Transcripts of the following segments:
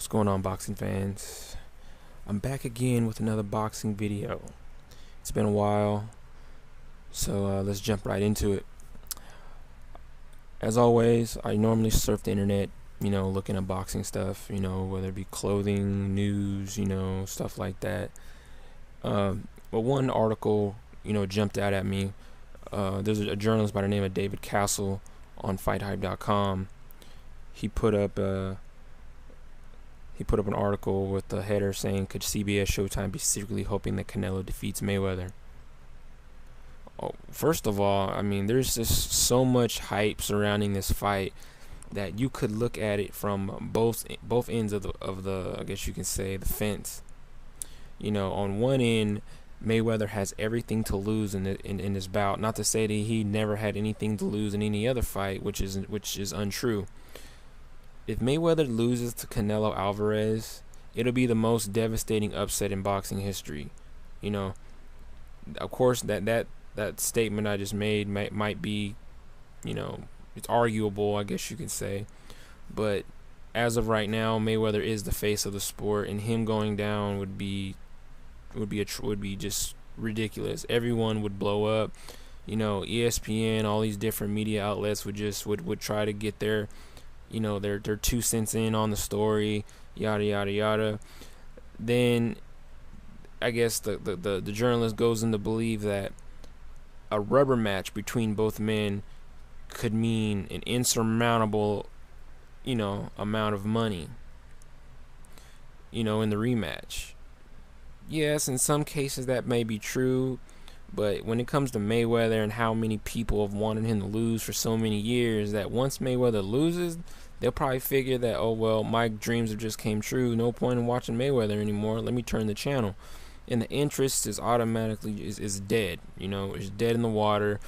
What's going on, boxing fans? I'm back again with another boxing video. It's been a while, so let's jump right into it. As always, I normally surf the internet, looking at boxing stuff, whether it be clothing, news, stuff like that. But one article, jumped out at me. There's a journalist by the name of David Castle on FightHype.com. He put up an article with the header saying, "Could CBS Showtime be secretly hoping that Canelo defeats Mayweather?" Oh, first of all, there's just so much hype surrounding this fight that you could look at it from both ends of the I guess you can say, the fence. On one end, Mayweather has everything to lose in this bout. Not to say that he never had anything to lose in any other fight, which is untrue. If Mayweather loses to Canelo Alvarez, it'll be the most devastating upset in boxing history. Of course, that statement I just made might be, it's arguable, I guess you could say. But as of right now, Mayweather is the face of the sport, and him going down would be just ridiculous. Everyone would blow up. ESPN, all these different media outlets would try to get their 2 cents in on the story, yada yada yada. Then I guess the journalist goes in to believe that a rubber match between both men could mean an insurmountable amount of money in the rematch. Yes, in some cases that may be true, but when it comes to Mayweather and how many people have wanted him to lose for so many years, that once Mayweather loses, they'll probably figure that, oh well, my dreams have just came true. No point in watching Mayweather anymore. Let me turn the channel. And the interest is automatically is dead. It's dead in the water.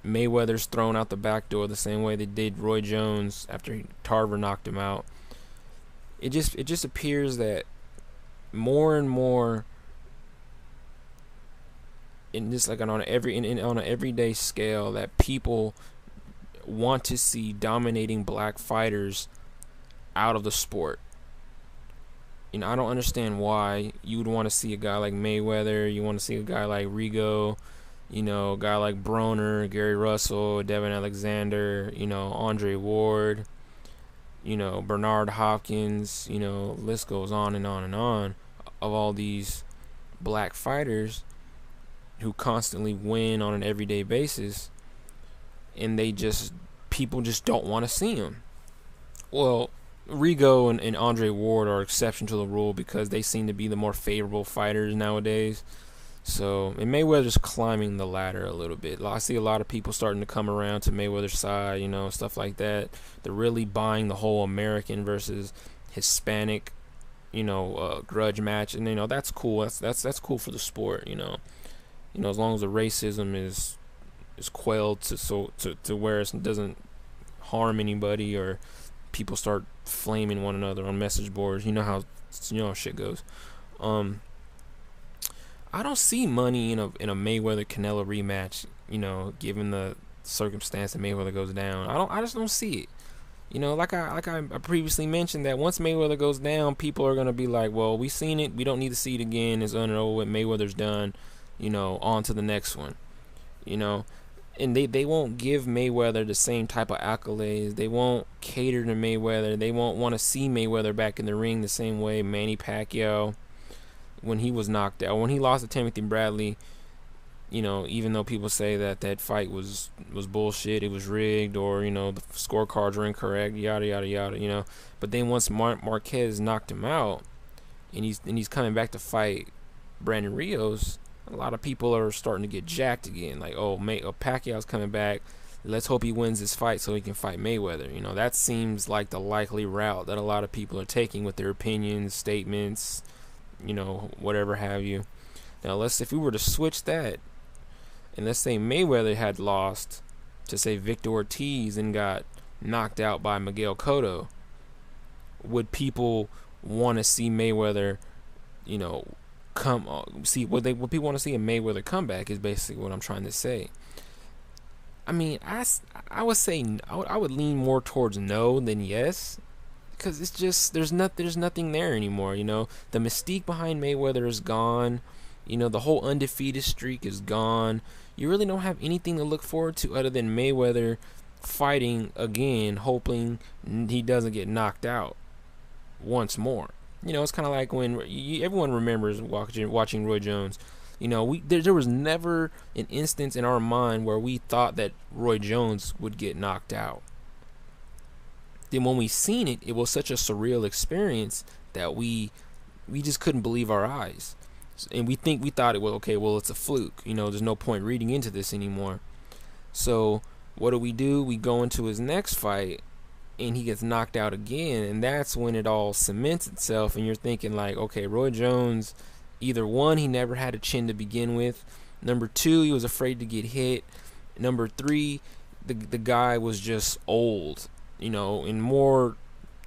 Mayweather's thrown out the back door the same way they did Roy Jones after Tarver knocked him out. It just appears that more and more, in this, like on an everyday scale, that people want to see dominating black fighters out of the sport. I don't understand why you would want to see a guy like Mayweather, you want to see a guy like Rigo, a guy like Broner, Gary Russell, Devin Alexander, Andre Ward, Bernard Hopkins, list goes on and on and on, of all these black fighters who constantly win on an everyday basis, and people just don't want to see them. Well, Rigo and Andre Ward are exception to the rule because they seem to be the more favorable fighters nowadays. So, and Mayweather's climbing the ladder a little bit. I see a lot of people starting to come around to Mayweather's side, stuff like that. They're really buying the whole American versus Hispanic, grudge match, and that's cool. That's cool for the sport, as long as the racism is quelled to where it doesn't harm anybody or people start flaming one another on message boards. How shit goes. I don't see money in a Mayweather Canelo rematch, given the circumstance that Mayweather goes down. I just don't see it. Like I previously mentioned, that once Mayweather goes down, people are gonna be like, well, we seen it, we don't need to see it again. It's under what Mayweather's done, on to the next one. And they won't give Mayweather the same type of accolades. They won't cater to Mayweather. They won't want to see Mayweather back in the ring the same way Manny Pacquiao, when he was knocked out, when he lost to Timothy Bradley, even though people say that fight was bullshit, it was rigged, or the scorecards were incorrect, yada yada yada, but then once Marquez knocked him out, and he's coming back to fight Brandon Rios, a lot of people are starting to get jacked again. Like, Pacquiao's coming back. Let's hope he wins this fight so he can fight Mayweather. That seems like the likely route that a lot of people are taking with their opinions, statements, whatever have you. Now, if we were to switch that, and let's say Mayweather had lost to, say, Victor Ortiz and got knocked out by Miguel Cotto, would people want to see Mayweather, would people want to see a Mayweather comeback, is basically what I'm trying to say. I would say I would lean more towards no than yes, because it's just there's nothing there anymore. The mystique behind Mayweather is gone. The whole undefeated streak is gone. You really don't have anything to look forward to other than Mayweather fighting again, hoping he doesn't get knocked out once more. It's kind of like when everyone remembers watching Roy Jones. There was never an instance in our mind where we thought that Roy Jones would get knocked out. Then when we seen it, it was such a surreal experience that we just couldn't believe our eyes. And we thought it was okay. Well, it's a fluke. There's no point reading into this anymore. So what do? We go into his next fight, and he gets knocked out again, and that's when it all cements itself. And you're thinking like, okay, Roy Jones, either one, he never had a chin to begin with. Number two, he was afraid to get hit. Number three, the guy was just old. And more,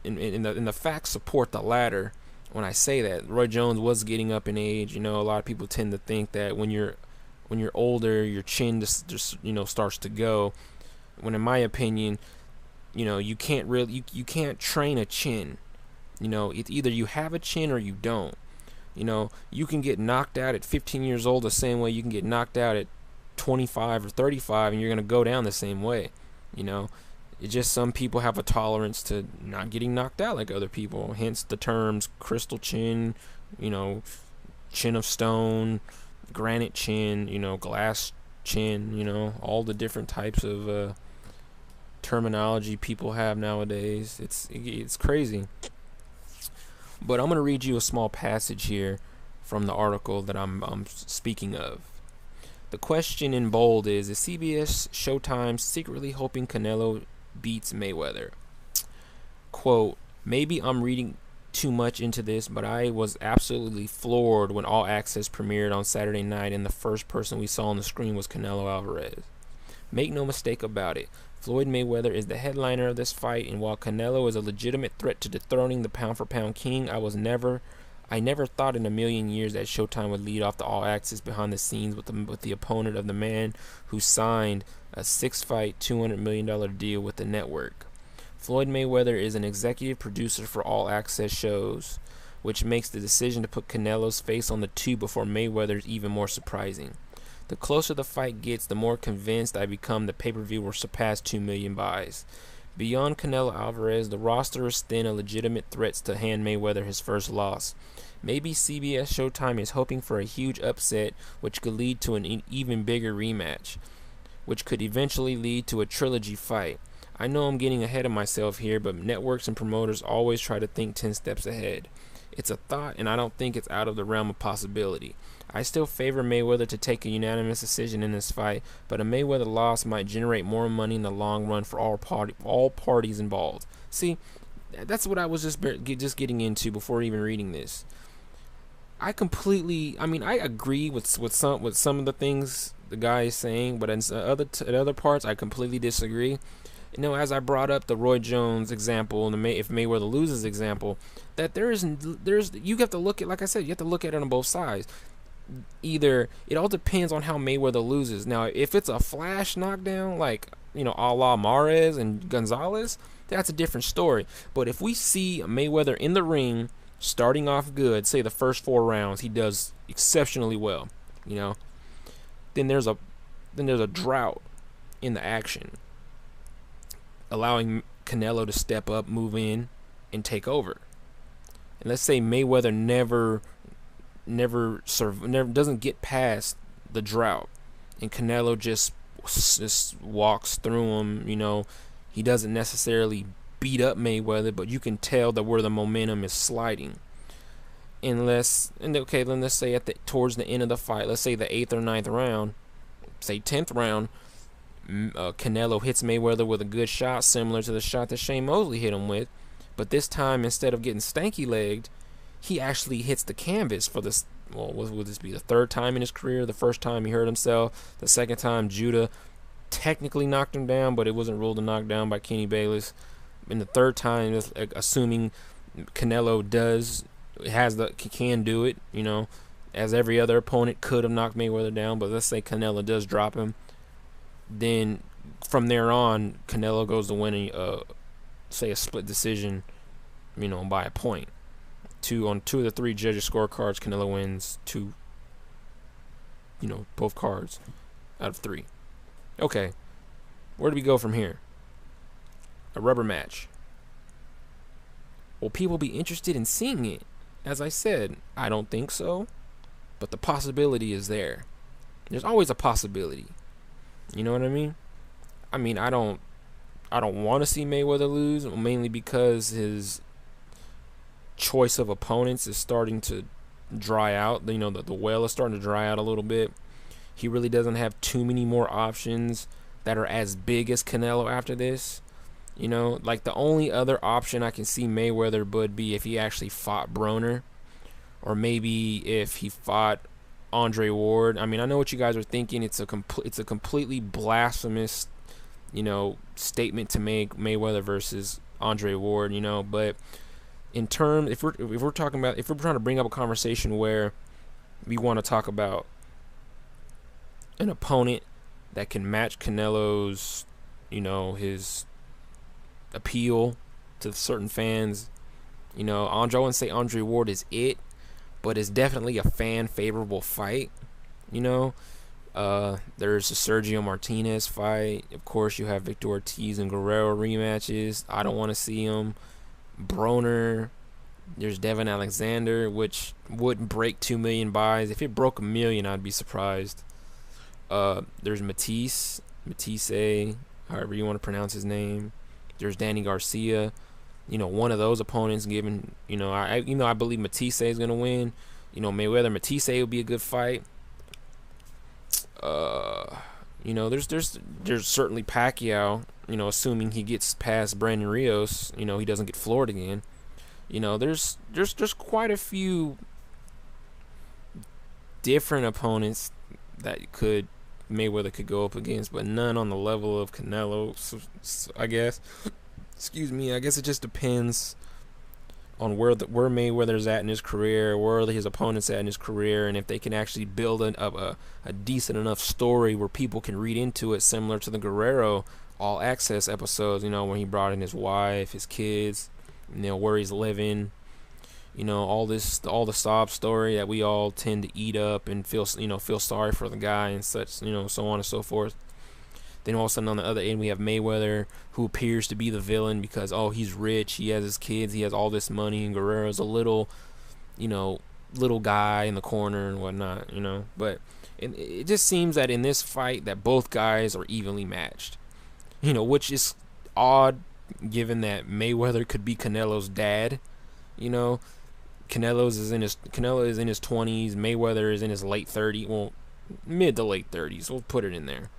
in the facts support the latter. When I say that, Roy Jones was getting up in age. A lot of people tend to think that when you're older, your chin just starts to go. When in my opinion, you can't really you can't train a chin. It's either you have a chin or you don't. You can get knocked out at 15 years old the same way you can get knocked out at 25 or 35, and you're gonna go down the same way. It's just some people have a tolerance to not getting knocked out like other people. Hence the terms crystal chin, chin of stone, granite chin, glass chin, all the different types of terminology people have nowadays. It's crazy. But I'm going to read you a small passage here from the article that I'm speaking of. The question in bold is CBS Showtime secretly hoping Canelo beats Mayweather? Quote, maybe I'm reading too much into this, but I was absolutely floored when All Access premiered on Saturday night and the first person we saw on the screen was Canelo Alvarez. Make no mistake about it, Floyd Mayweather is the headliner of this fight, and while Canelo is a legitimate threat to dethroning the pound-for-pound king, I never thought in a million years that Showtime would lead off the All Access behind the scenes with the opponent of the man who signed a 6-fight, $200 million deal with the network. Floyd Mayweather is an executive producer for All Access shows, which makes the decision to put Canelo's face on the tube before Mayweather's even more surprising. The closer the fight gets, the more convinced I become the pay-per-view will surpass 2 million buys. Beyond Canelo Alvarez, the roster is thin of legitimate threats to hand Mayweather his first loss. Maybe CBS Showtime is hoping for a huge upset, which could lead to an even bigger rematch, which could eventually lead to a trilogy fight. I know I'm getting ahead of myself here, but networks and promoters always try to think 10 steps ahead. It's a thought, and I don't think it's out of the realm of possibility. I still favor Mayweather to take a unanimous decision in this fight, but a Mayweather loss might generate more money in the long run for all parties involved. See, that's what I was just getting into before even reading this. I agree with some of the things the guy is saying, but in other parts, I completely disagree. As I brought up the Roy Jones example and if Mayweather loses example, that you have to look at, like I said, you have to look at it on both sides. Either it all depends on how Mayweather loses. Now, if it's a flash knockdown, like a la Mares and Gonzalez, that's a different story. But if we see Mayweather in the ring starting off good, say the first 4 rounds he does exceptionally well, then there's a drought in the action, allowing Canelo to step up, move in, and take over. And let's say Mayweather never doesn't get past the drought, and Canelo just walks through him. He doesn't necessarily beat up Mayweather, but you can tell that where the momentum is sliding. Then let's say towards the end of the fight, let's say the 8th or 9th round, say 10th round, Canelo hits Mayweather with a good shot similar to the shot that Shane Mosley hit him with, but this time instead of getting stanky-legged, he actually hits the canvas for this. Well, would this be the 3rd time in his career? The first time he hurt himself. The 2nd time, Judah technically knocked him down, but it wasn't ruled a knockdown by Kenny Bayless. And the 3rd time, assuming Canelo can do it, as every other opponent could have knocked Mayweather down, but let's say Canelo does drop him. Then from there on, Canelo goes to winning, say, a split decision by a point. On two of the three judges' scorecards, Canelo wins two, both cards out of three. Okay, where do we go from here? A rubber match. Will people be interested in seeing it? As I said, I don't think so, but the possibility is there. There's always a possibility. You know what I mean? I don't want to see Mayweather lose, mainly because his choice of opponents is starting to dry out. The well is starting to dry out a little bit. He really doesn't have too many more options that are as big as Canelo after this. Like the only other option I can see Mayweather would be if he actually fought Broner, or maybe if he fought Andre Ward. I know what you guys are thinking. It's a completely blasphemous, statement to make Mayweather versus Andre Ward. But in terms, if we're trying to bring up a conversation where we want to talk about an opponent that can match Canelo's, his appeal to certain fans, I wouldn't say Andre Ward is it, but it's definitely a fan favorable fight. There's a Sergio Martinez fight. Of course, you have Victor Ortiz and Guerrero rematches. I don't want to see them. Broner. There's Devin Alexander, which wouldn't break 2 million buys. If it broke 1 million, I'd be surprised. There's Matisse, however you want to pronounce his name. There's Danny Garcia. One of those opponents, given, I believe Matisse is going to win. Mayweather Matisse would be a good fight. There's certainly Pacquiao, assuming he gets past Brandon Rios, he doesn't get floored again. There's quite a few different opponents that Mayweather could go up against, but none on the level of Canelo. So I guess, excuse me, I guess it just depends on where Mayweather's at in his career, where his opponent's at in his career, and if they can actually build a decent enough story where people can read into it, similar to the Guerrero All Access episodes, when he brought in his wife, his kids, where he's living, all the sob story that we all tend to eat up and feel sorry for the guy and such, so on and so forth. Then all of a sudden on the other end we have Mayweather, who appears to be the villain because he's rich, he has his kids, he has all this money, and Guerrero's a little guy in the corner and whatnot, But it just seems that in this fight that both guys are evenly matched, which is odd given that Mayweather could be Canelo's dad. Canelo is in his 20s, Mayweather is in his late 30s, well, mid to late 30s. We'll put it in there.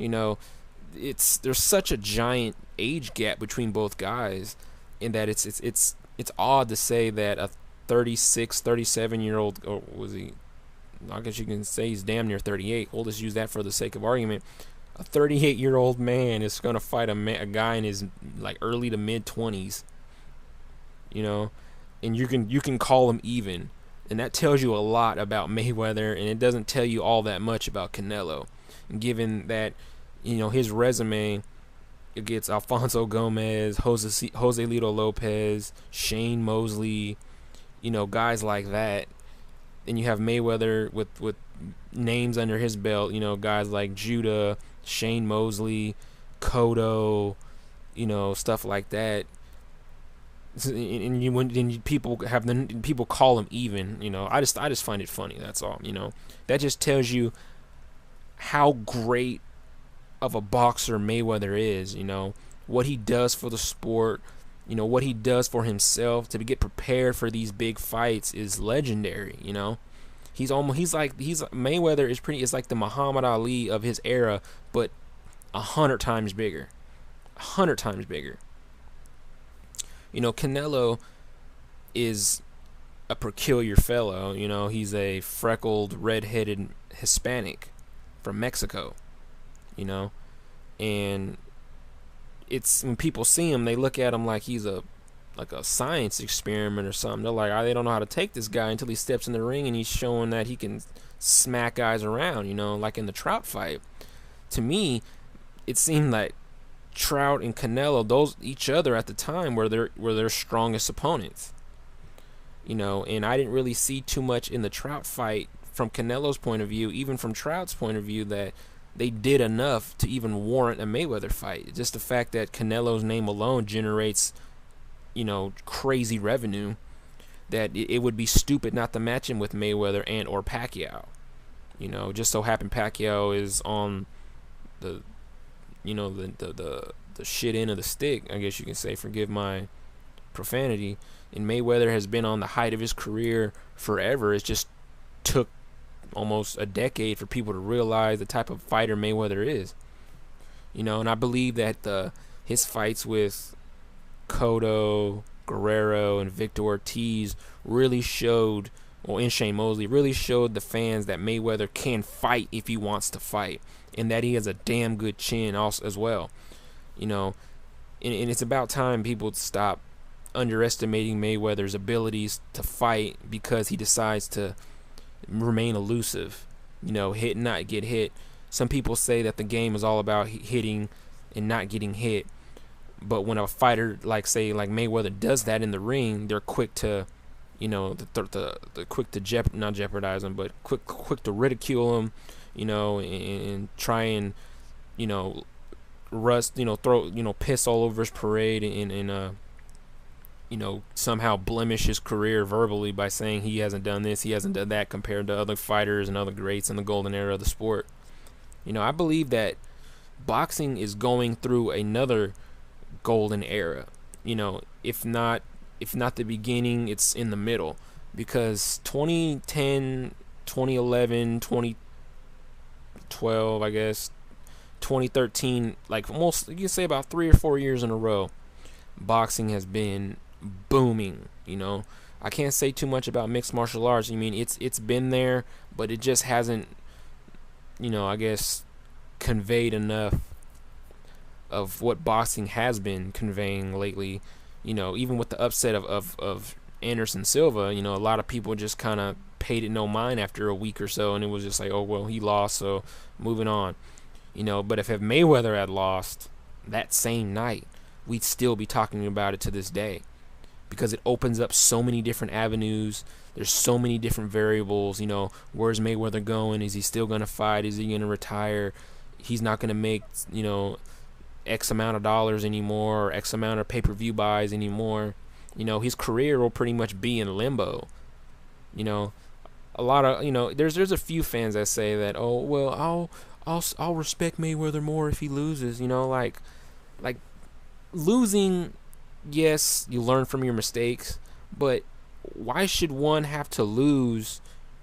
There's such a giant age gap between both guys, in that it's odd to say that a 36, 37-year-old, or was he? I guess you can say he's damn near 38. We'll just use that for the sake of argument. A 38-year-old man is going to fight a guy in his early to mid 20s. And you can call him even, and that tells you a lot about Mayweather, and it doesn't tell you all that much about Canelo. And given that, his resume against Alfonso Gomez, Joselito Lopez, Shane Mosley, guys like that, and you have Mayweather with names under his belt, guys like Judah, Shane Mosley, Cotto, stuff like that. And people call him even. I just find it funny. That's all. That just tells you how great of a boxer Mayweather is. What he does for the sport. What he does for himself to get prepared for these big fights is legendary. Mayweather is like the Muhammad Ali of his era, but 100 times bigger. 100 times bigger. Canelo is a peculiar fellow. He's a freckled, red-headed Hispanic from Mexico. And it's when people see him, they look at him like he's a science experiment or something. They're like, they don't know how to take this guy until he steps in the ring and he's showing that he can smack guys around. Like in the Trout fight. To me, it seemed like Trout and Canelo, those each other at the time were their strongest opponents. And I didn't really see too much in the Trout fight from Canelo's point of view, even from Trout's point of view, that they did enough to even warrant a Mayweather fight. Just the fact that Canelo's name alone generates, crazy revenue, that it would be stupid not to match him with Mayweather and or Pacquiao. Just so happened Pacquiao is on the shit end of the stick, I guess you can say, forgive my profanity. And Mayweather has been on the height of his career forever. It just took almost a decade for people to realize the type of fighter Mayweather is. And I believe that his fights with Cotto, Guerrero, and Victor Ortiz really showed, and Shane Mosley, really showed the fans that Mayweather can fight if he wants to fight, and that he has a damn good chin also as well. And it's about time people stop underestimating Mayweather's abilities to fight because he decides to remain elusive, hit and not get hit. Some people say that the game is all about hitting and not getting hit, but when a fighter like Mayweather does that in the ring, they're quick to, the quick to not jeopardize him, but quick to ridicule him, and try and, throw, piss all over his parade and somehow blemish his career verbally by saying he hasn't done this, he hasn't done that compared to other fighters and other greats in the golden era of the sport. I believe that boxing is going through another golden era. If not the beginning, it's in the middle, because 2010, 2011, 2012, I guess, 2013, like almost, you can say about 3 or 4 years in a row, boxing has been booming. I can't say too much about mixed martial arts. It's been there, but it just hasn't, I guess, conveyed enough of what boxing has been conveying lately. Even with the upset of Anderson Silva, a lot of people just kind of paid it no mind after a week or so, and it was just like, oh well, he lost, so moving on. But if Mayweather had lost that same night, we'd still be talking about it to this day, because it opens up so many different avenues. There's so many different variables. Where's Mayweather going? Is he still going to fight? Is he going to retire? He's not going to make, X amount of dollars anymore, or X amount of pay-per-view buys anymore. His career will pretty much be in limbo. A lot of, there's a few fans that say that, oh, well, I'll respect Mayweather more if he loses. Like losing, yes, you learn from your mistakes, but why should one have to lose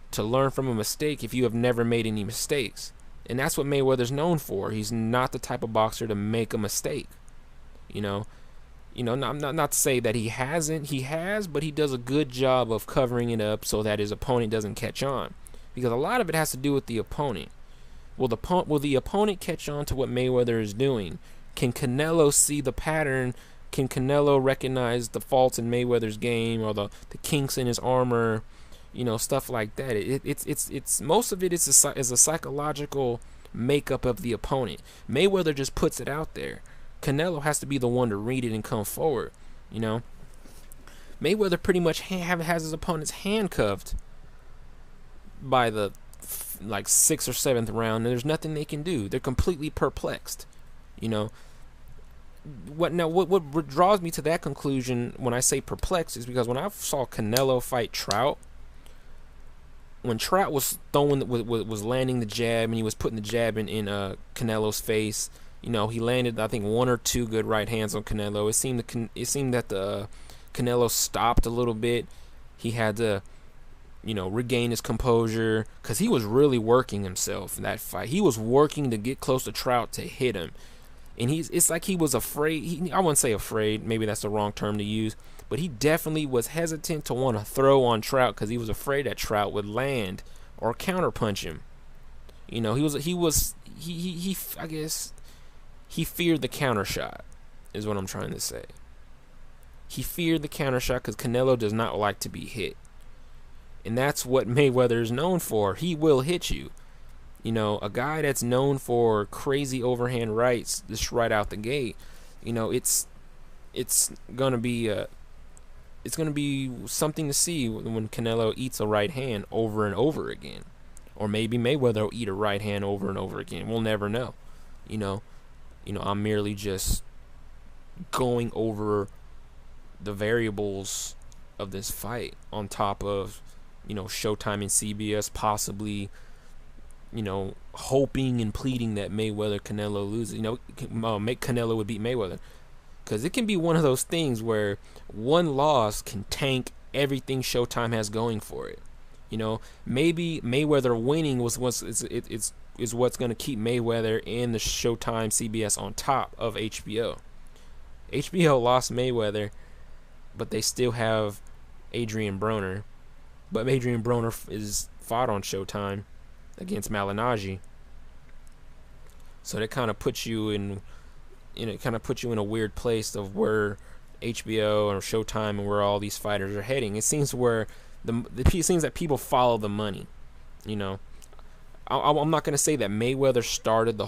to learn from a mistake if you have never made any mistakes? And that's what Mayweather's known for. He's not the type of boxer to make a mistake. Not to say that he hasn't. He has, but he does a good job of covering it up so that his opponent doesn't catch on. Because a lot of it has to do with the opponent. Will the opponent catch on to what Mayweather is doing? Can Canelo see the pattern? Can Canelo recognize the faults in Mayweather's game, or the kinks in his armor? Stuff like that. It's most of it is a psychological makeup of the opponent. Mayweather just puts it out there. Canelo has to be the one to read it and come forward. Mayweather pretty much has his opponents handcuffed by the 6th or 7th round, and there's nothing they can do. They're completely perplexed. What draws me to that conclusion when I say perplexed is because when I saw Canelo fight Trout, when Trout was landing the jab and he was putting the jab in Canelo's face, he landed, I think, 1 or 2 good right hands on Canelo. It seemed that the Canelo stopped a little bit. He had to, regain his composure, because he was really working himself in that fight. He was working to get close to Trout to hit him. And it's like he was afraid. I wouldn't say afraid, maybe that's the wrong term to use, but he definitely was hesitant to want to throw on Trout because he was afraid that Trout would land or counterpunch him. I guess he feared the counter shot, is what I'm trying to say. He feared the counter shot because Canelo does not like to be hit. And that's what Mayweather is known for. He will hit you. You know, a guy that's known for crazy overhand rights just right out the gate. You know, it's gonna be something to see when Canelo eats a right hand over and over again, or maybe Mayweather will eat a right hand over and over again. We'll never know. You know, I'm merely just going over the variables of this fight on top of, Showtime and CBS possibly, hoping and pleading that Mayweather Canelo loses. Make Canelo would beat Mayweather, because it can be one of those things where one loss can tank everything Showtime has going for it. Maybe Mayweather winning is what's going to keep Mayweather and the Showtime CBS on top of HBO. HBO lost Mayweather, but they still have Adrian Broner. But Adrian Broner is fought on Showtime against Malignaggi. So that kind of puts you in a weird place of where HBO or Showtime and where all these fighters are heading. It seems where it seems that people follow the money. I'm not going to say that Mayweather started the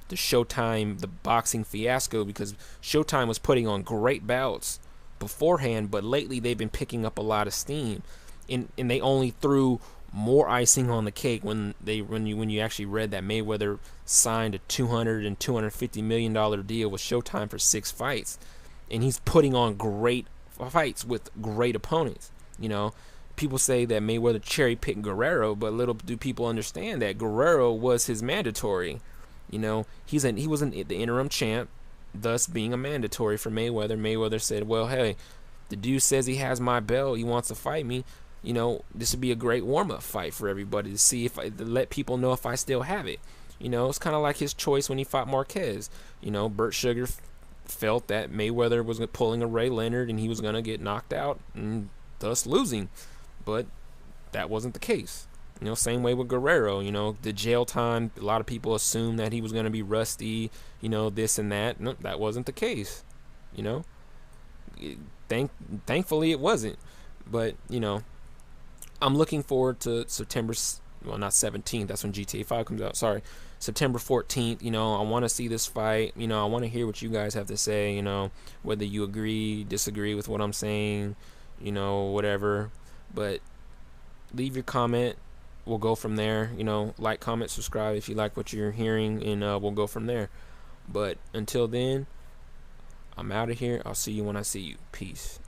Showtime, the boxing fiasco, because Showtime was putting on great bouts beforehand, but lately they've been picking up a lot of steam, and they only threw more icing on the cake when you actually read that Mayweather signed a $200 and $250 million deal with Showtime for 6 fights, and he's putting on great fights with great opponents. People say that Mayweather cherry-picked Guerrero, but little do people understand that Guerrero was his mandatory. He was the interim champ, thus being a mandatory for Mayweather. Mayweather said, well, hey, the dude says he has my belt, he wants to fight me. This would be a great warm-up fight for everybody to see to let people know if I still have it. It's kind of like his choice when he fought Marquez. Burt Sugar felt that Mayweather was pulling a Ray Leonard and he was going to get knocked out and thus losing. But that wasn't the case. Same way with Guerrero. The jail time, a lot of people assumed that he was going to be rusty, this and that. No, that wasn't the case. Thankfully it wasn't. But, I'm looking forward to September, well, not 17th, that's when GTA 5 comes out, sorry. September 14th, I want to see this fight. I want to hear what you guys have to say, whether you agree, disagree with what I'm saying, whatever. But leave your comment. We'll go from there. Like, comment, subscribe if you like what you're hearing, and we'll go from there. But until then, I'm out of here. I'll see you when I see you. Peace.